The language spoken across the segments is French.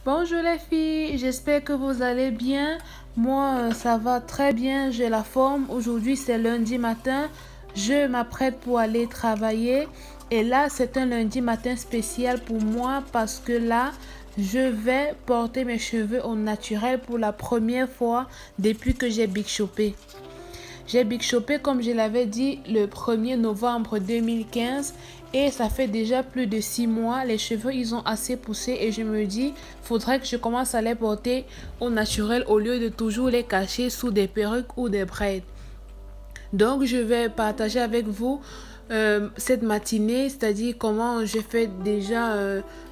Bonjour les filles, j'espère que vous allez bien. Moi, ça va très bien, j'ai la forme. Aujourd'hui, c'est lundi matin. Je m'apprête pour aller travailler. Et là, c'est un lundi matin spécial pour moi parce que là, je vais porter mes cheveux au naturel pour la première fois depuis que j'ai Big Shopé. J'ai Big Shopé, comme je l'avais dit, le 1er novembre 2015 et ça fait déjà plus de 6 mois. Les cheveux, ils ont assez poussé et je me dis, faudrait que je commence à les porter au naturel au lieu de toujours les cacher sous des perruques ou des braids. Donc, je vais partager avec vous cette matinée, c'est-à-dire comment je fais déjà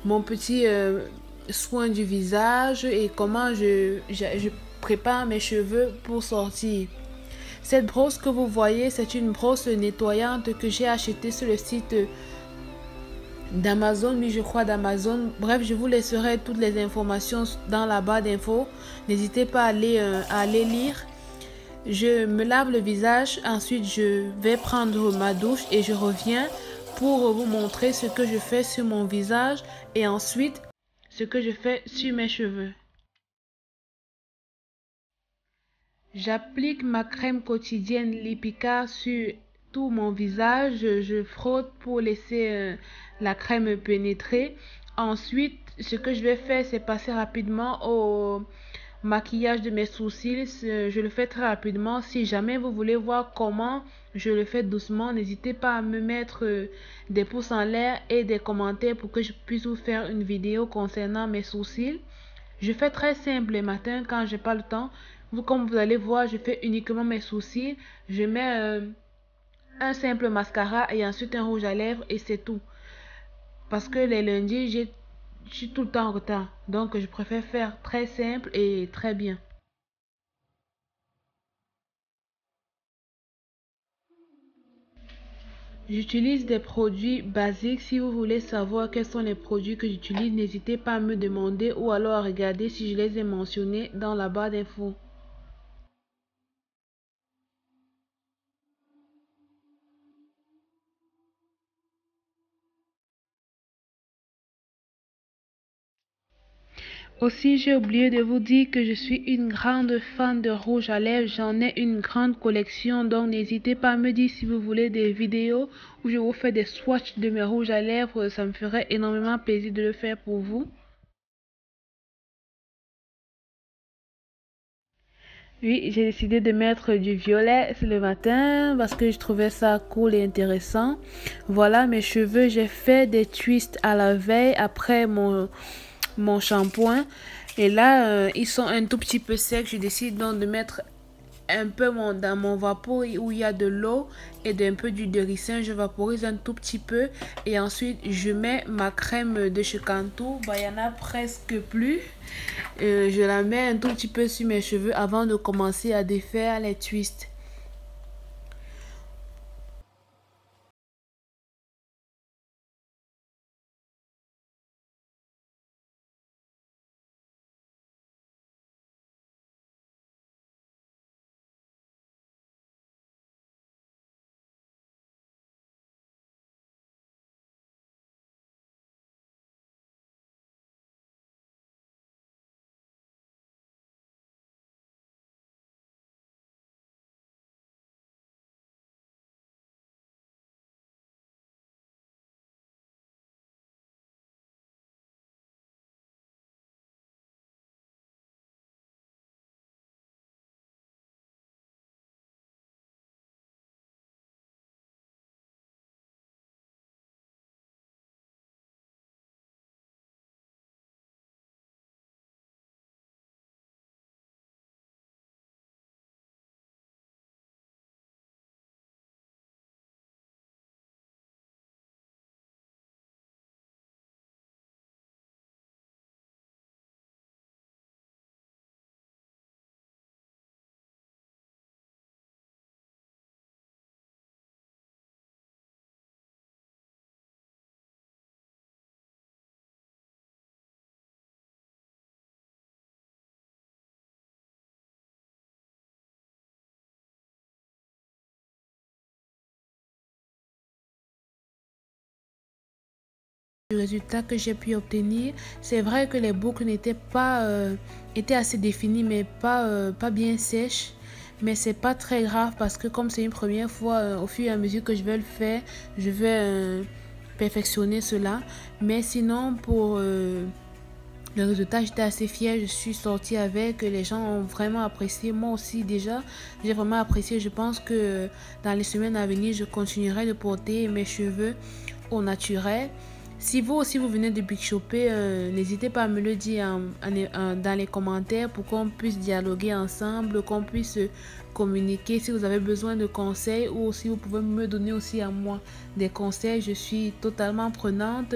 mon petit soin du visage et comment je prépare mes cheveux pour sortir. Cette brosse que vous voyez, c'est une brosse nettoyante que j'ai achetée sur le site d'Amazon, oui je crois d'Amazon. Bref, je vous laisserai toutes les informations dans la barre d'infos. N'hésitez pas à aller lire. Je me lave le visage, ensuite je vais prendre ma douche et je reviens pour vous montrer ce que je fais sur mon visage et ensuite ce que je fais sur mes cheveux. J'applique ma crème quotidienne Lipika sur tout mon visage. Je frotte pour laisser la crème pénétrer. Ensuite, ce que je vais faire, c'est passer rapidement au maquillage de mes sourcils. Je le fais très rapidement. Si jamais vous voulez voir comment je le fais doucement, n'hésitez pas à me mettre des pouces en l'air et des commentaires pour que je puisse vous faire une vidéo concernant mes sourcils. Je fais très simple le matin quand j'ai pas le temps. Comme vous allez voir, je fais uniquement mes sourcils. Je mets un simple mascara et ensuite un rouge à lèvres et c'est tout. Parce que les lundis, je suis tout le temps en retard. Donc, je préfère faire très simple et très bien. J'utilise des produits basiques. Si vous voulez savoir quels sont les produits que j'utilise, n'hésitez pas à me demander ou alors à regarder si je les ai mentionnés dans la barre d'infos. Aussi, j'ai oublié de vous dire que je suis une grande fan de rouge à lèvres. J'en ai une grande collection, donc n'hésitez pas à me dire si vous voulez des vidéos où je vous fais des swatchs de mes rouges à lèvres. Ça me ferait énormément plaisir de le faire pour vous. Oui, j'ai décidé de mettre du violet le matin parce que je trouvais ça cool et intéressant. Voilà mes cheveux, j'ai fait des twists à la veille après mon shampoing. Et là, ils sont un tout petit peu secs. Je décide donc de mettre un peu dans mon vapeur où il y a de l'eau et d'un peu d'huile de ricin. Je vaporise un tout petit peu et ensuite je mets ma crème de chez Cantu. Bah, il y en a presque plus. Je la mets un tout petit peu sur mes cheveux avant de commencer à défaire les twists. du résultat que j'ai pu obtenir. C'est vrai que les boucles n'étaient pas étaient assez définies, mais pas bien sèches. Mais c'est pas très grave parce que comme c'est une première fois, au fur et à mesure que je vais le faire, je vais perfectionner cela. Mais sinon, pour le résultat, j'étais assez fière. Je suis sortie avec. Les gens ont vraiment apprécié. Moi aussi, déjà, j'ai vraiment apprécié. Je pense que dans les semaines à venir, je continuerai de porter mes cheveux au naturel. Si vous aussi vous venez de Big Shopper, n'hésitez pas à me le dire dans les commentaires pour qu'on puisse dialoguer ensemble, qu'on puisse communiquer. Si vous avez besoin de conseils ou si vous pouvez me donner aussi à moi des conseils, je suis totalement prenante.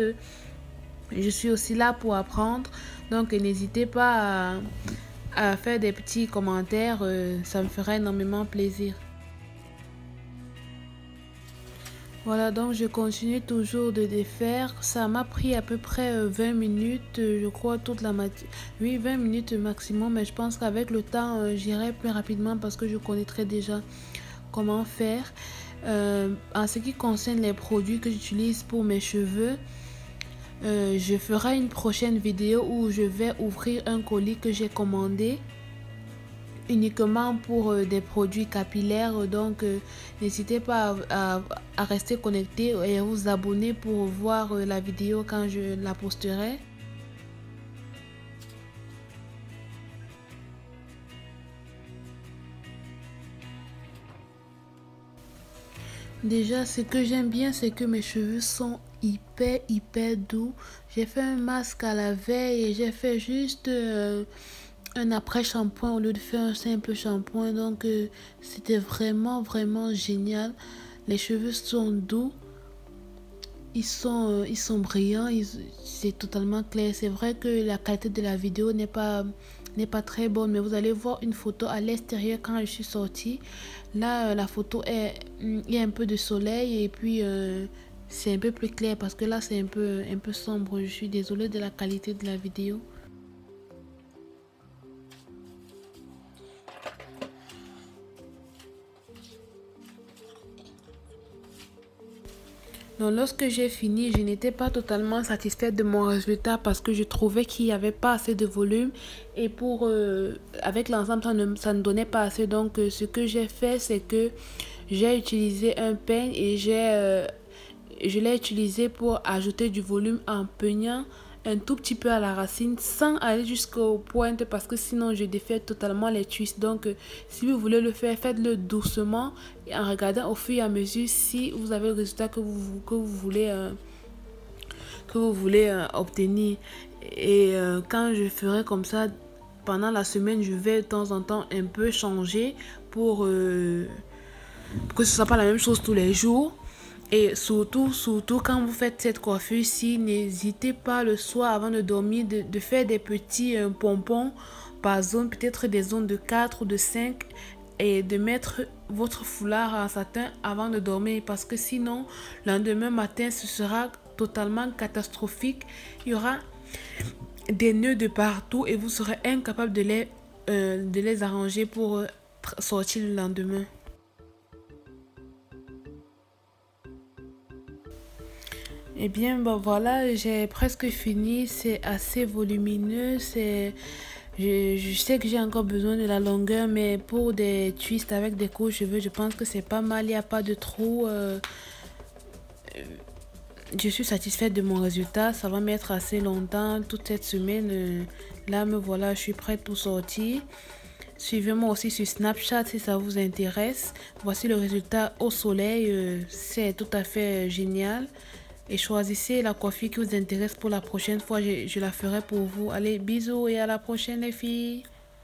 Je suis aussi là pour apprendre. Donc n'hésitez pas à faire des petits commentaires, ça me ferait énormément plaisir. Voilà, donc je continue toujours de défaire. Ça m'a pris à peu près 20 minutes, je crois, toute la matinée. Oui, 20 minutes maximum, mais je pense qu'avec le temps, j'irai plus rapidement parce que je connaîtrai déjà comment faire. En ce qui concerne les produits que j'utilise pour mes cheveux, je ferai une prochaine vidéo où je vais ouvrir un colis que j'ai commandé uniquement pour des produits capillaires. Donc n'hésitez pas à rester connecté et à vous abonner pour voir la vidéo quand je la posterai. Déjà, ce que j'aime bien, c'est que mes cheveux sont hyper doux. J'ai fait un masque à la veille et j'ai fait juste un après shampoing au lieu de faire un simple shampoing. Donc c'était vraiment génial. Les cheveux sont doux, ils sont brillants, c'est totalement clair. C'est vrai que la qualité de la vidéo n'est pas très bonne, mais vous allez voir une photo à l'extérieur quand je suis sortie. Là la photo il y a un peu de soleil et puis c'est un peu plus clair parce que là c'est un peu sombre. Je suis désolée de la qualité de la vidéo. Donc lorsque j'ai fini, je n'étais pas totalement satisfaite de mon résultat parce que je trouvais qu'il n'y avait pas assez de volume et pour avec l'ensemble ça ne donnait pas assez. Donc ce que j'ai fait, c'est que j'ai utilisé un peigne et je l'ai utilisé pour ajouter du volume en peignant un tout petit peu à la racine sans aller jusqu'aux pointes parce que sinon je défais totalement les twists. Donc si vous voulez le faire, faites-le doucement et en regardant au fur et à mesure si vous avez le résultat que vous voulez obtenir. Et quand je ferai comme ça pendant la semaine, je vais de temps en temps un peu changer pour que ce soit pas la même chose tous les jours. Et surtout quand vous faites cette coiffure-ci, n'hésitez pas le soir avant de dormir de faire des petits pompons par zone, peut-être des zones de 4 ou de 5 et de mettre votre foulard en satin avant de dormir parce que sinon, le lendemain matin, ce sera totalement catastrophique. Il y aura des nœuds de partout et vous serez incapable de les arranger pour sortir le lendemain. Eh bien, bah voilà, j'ai presque fini. C'est assez volumineux. Je sais que j'ai encore besoin de la longueur, mais pour des twists avec des courts cheveux, je pense que c'est pas mal. Il n'y a pas de trou. Je suis satisfaite de mon résultat. Ça va m'être assez longtemps. Toute cette semaine, là, me voilà, je suis prête pour sortir. Suivez-moi aussi sur Snapchat si ça vous intéresse. Voici le résultat au soleil. C'est tout à fait génial. Et choisissez la coiffure qui vous intéresse pour la prochaine fois. Je la ferai pour vous. Allez, bisous et à la prochaine les filles.